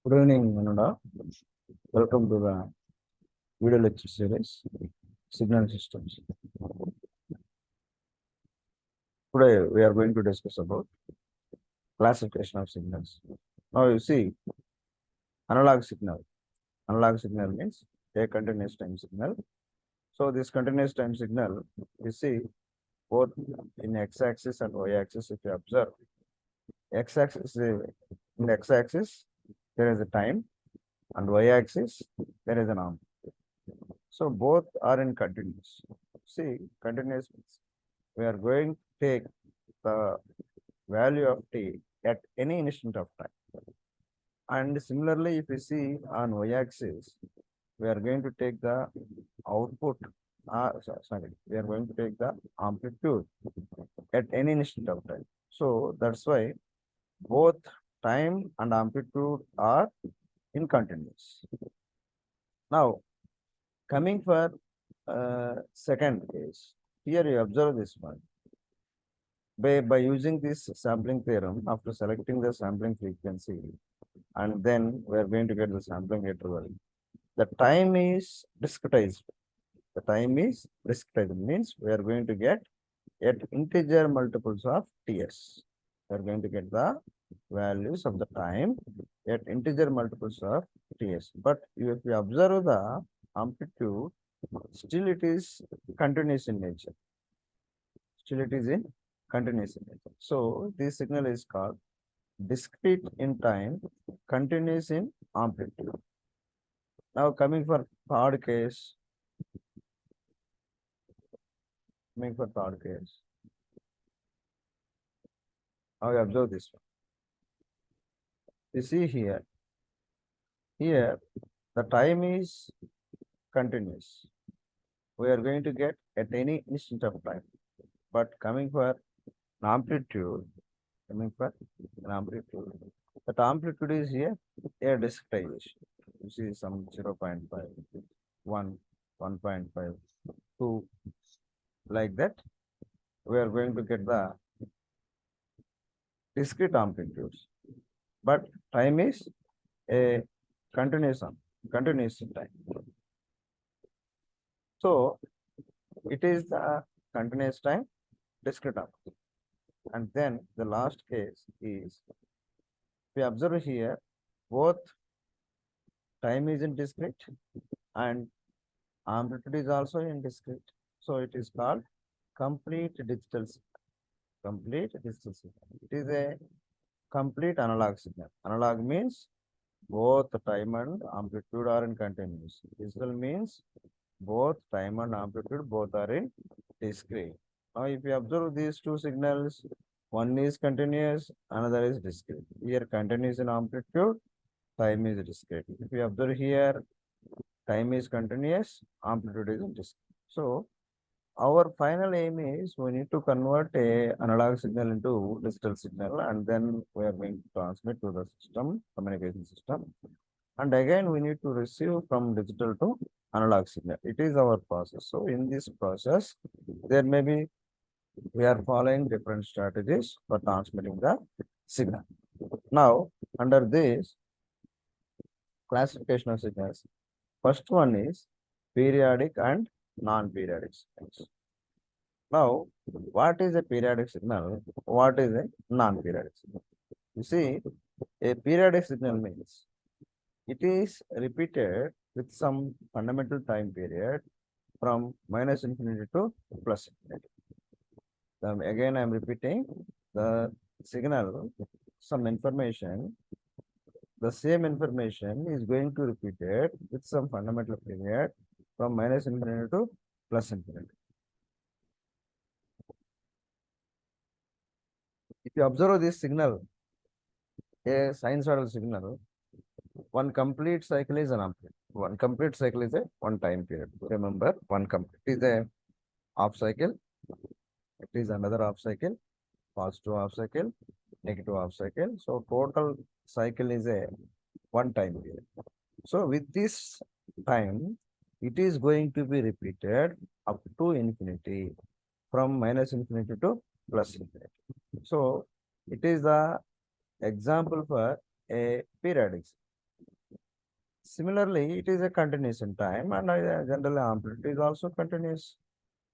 Good evening, Ananda. Welcome to the video lecture series, Signal Systems. Today, we are going to discuss about classification of signals. Now, you see, analog signal. Analog signal means a continuous time signal. So, this continuous time signal, you see, both in x-axis and y-axis, if you observe, x-axis, in x-axis, there is a time, and y-axis, there is an arm. So both are in continuous. See, continuous means we are going to take the value of t at any instant of time. And similarly, if we see on y-axis, we are going to take the output, we are going to take the amplitude at any instant of time. So that's why both time and amplitude are in continuous. Now, coming for second case, here you observe this one. By using this sampling theorem, after selecting the sampling frequency, and then we are going to get the sampling interval, the time is discretized. The time is discretized, means we are going to get at integer multiples of ts. We are going to get the values of the time at integer multiples of ts. But if you observe the amplitude, still it is continuous in nature. Still it is in continuous in nature. So this signal is called discrete in time, continuous in amplitude. Now coming for third case. Now you observe this one. You see here the time is continuous. We are going to get at any instant of time. But coming for an amplitude, that amplitude is here a discretization. You see some 0.5, 1, 1.5, 2, like that. We are going to get the discrete amplitudes. But time is a continuous in time. So it is the continuous time, discrete amplitude. And then the last case is, we observe here, both time is in discrete and amplitude is also in discrete. So it is called complete digital signal. It is a complete analog signal. Analog means both time and amplitude are in continuous. Digital means both time and amplitude both are in discrete. Now, if you observe these two signals, one is continuous, another is discrete. Here, continuous in amplitude, time is discrete. If you observe here, time is continuous, amplitude is in discrete. So, our final aim is we need to convert a analog signal into digital signal, and then we are going to transmit to the system, communication system. And again, we need to receive from digital to analog signal. It is our process. So in this process, there may be, we are following different strategies for transmitting the signal. Now, under this classification of signals, first one is periodic and non-periodic signals. Now, what is a periodic signal? What is a non-periodic signal? You see, a periodic signal means it is repeated with some fundamental time period from minus infinity to plus infinity. Again, I am repeating the signal, some information, the same information is going to repeat it with some fundamental period from minus infinity to plus infinity. If you observe this signal, a sinusoidal signal, one complete cycle is an amplitude. One complete cycle is a one time period. Remember, one complete is a half cycle. It is another half cycle, positive half cycle, negative half cycle. So total cycle is a one time period. So with this time, it is going to be repeated up to infinity, from minus infinity to plus infinity. So it is the example for a periodic. Similarly, it is a continuous in time and generally amplitude is also continuous.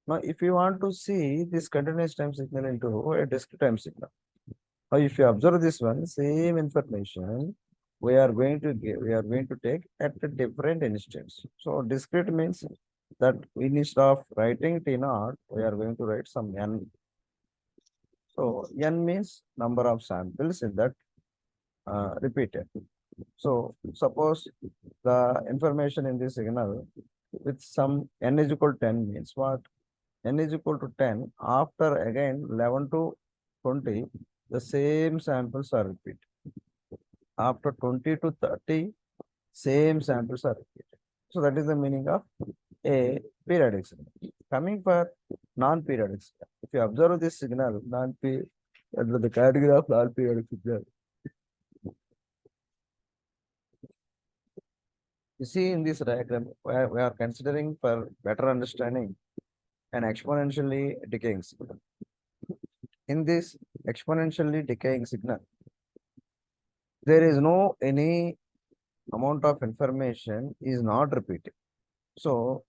Now, if you want to see this continuous time signal into a discrete time signal, now if you observe this one, same information we are going to take at a different instance. So discrete means that instead of writing T naught, we are going to write some n. So n means number of samples in that repeated. So suppose the information in this signal with some n is equal to 10 means what? N is equal to 10. After again 11 to 20, the same samples are repeated. After 20 to 30, same samples are repeated. So that is the meaning of a periodic signal. Coming for non-periodic signal. If you observe this signal, the category of non-periodic signal. You see in this diagram, we are considering for better understanding an exponentially decaying signal. In this exponentially decaying signal, there is no any amount of information is not repeated. So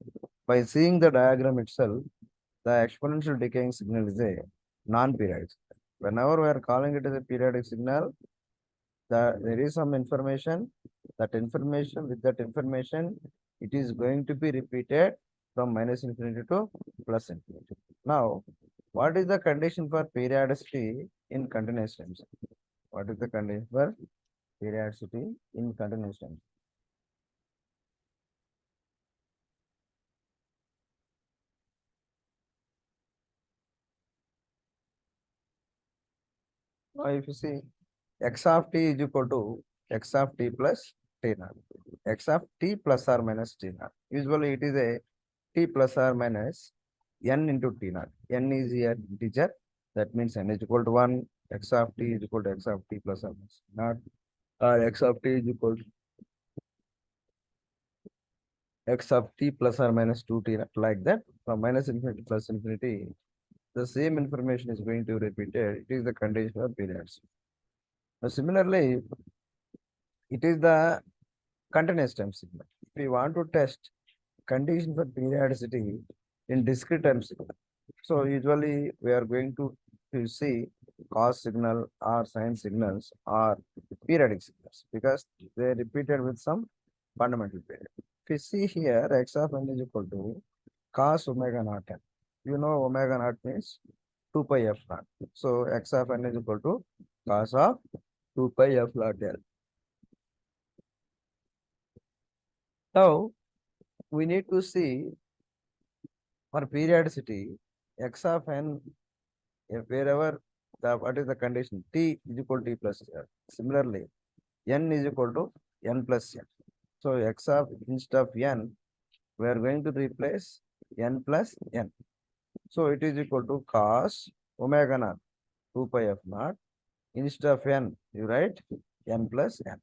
by seeing the diagram itself, the exponential decaying signal is a non-periodic signal. Whenever we are calling it as a periodic signal, there is some information, with that information, it is going to be repeated from minus infinity to plus infinity. Now, what is the condition for periodicity in continuous times? What is the condition for periodicity in continuous times? Now, if you see x of t is equal to x of t plus t naught, x of t plus or minus t naught. Usually it is a t plus or minus n into t naught. N is here integer, that means n is equal to 1, x of t is equal to x of t plus or minus naught, or x of t is equal to x of t plus or minus 2t naught, like that. From minus infinity to plus infinity, the same information is going to be repeated. It is the condition of periods. Now, similarly, it is the continuous time signal. If we want to test condition for periodicity in discrete time signal, so usually we are going to see cos signal or sine signals or periodic signals because they are repeated with some fundamental period. If you see here, x of n is equal to cos omega naught n. You know omega naught means 2 pi f naught. So x of n is equal to cos of 2 pi f naught l. Now we need to see for periodicity x of n, wherever what is the condition, t is equal to t plus r. Similarly, n is equal to n plus n. So x of instead of n, we are going to replace n plus n. So it is equal to cos omega naught 2 pi f naught. Instead of n, you write n plus n.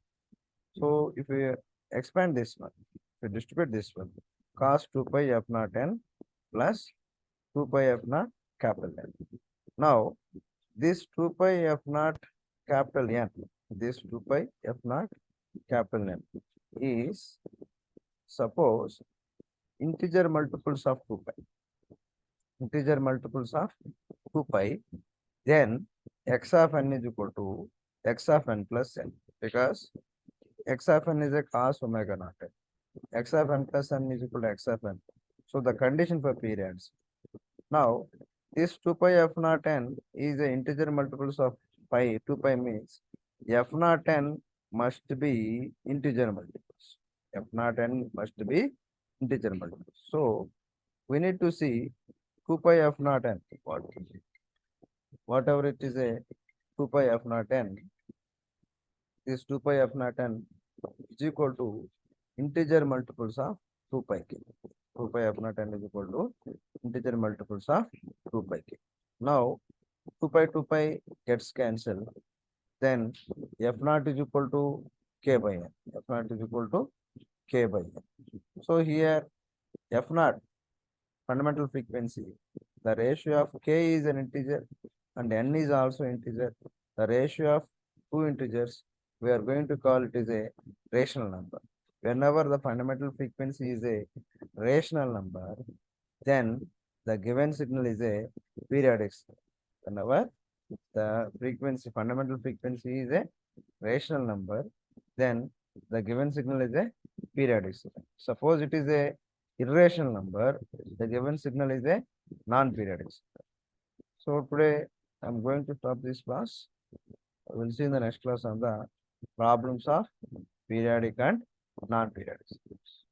So if we expand this one, if we distribute this one, cos 2 pi f naught n plus 2 pi f naught capital N. Now, this 2 pi f naught capital N, this 2 pi f naught capital N is, suppose, integer multiples of 2 pi. Integer multiples of 2 pi, then x of n is equal to x of n plus n, because x of n is a cos omega naught n. X of n plus n is equal to x of n. So the condition for periods. Now, this 2 pi f naught n is the integer multiples of pi. 2 pi means f naught n must be integer multiples. F naught n must be integer multiples. So we need to see 2 pi f naught n. Whatever it is a 2 pi f naught n, this 2 pi f naught n is equal to integer multiples of 2 pi k. 2 pi f naught n is equal to integer multiples of 2 pi k. Now, 2 pi gets cancelled. Then f naught is equal to k by n. F naught is equal to k by n. So here f naught, fundamental frequency, the ratio of k is an integer and n is also integer. The ratio of two integers, we are going to call it is a rational number. whenever the fundamental frequency is a rational number, then the given signal is a periodic signal. Whenever the fundamental frequency is a rational number, then the given signal is a periodic signal. Suppose it is a irrational number, the given signal is a non-periodic signal. So today I'm going to stop this class. We'll see in the next class on the problems of periodic and non-periodic signals.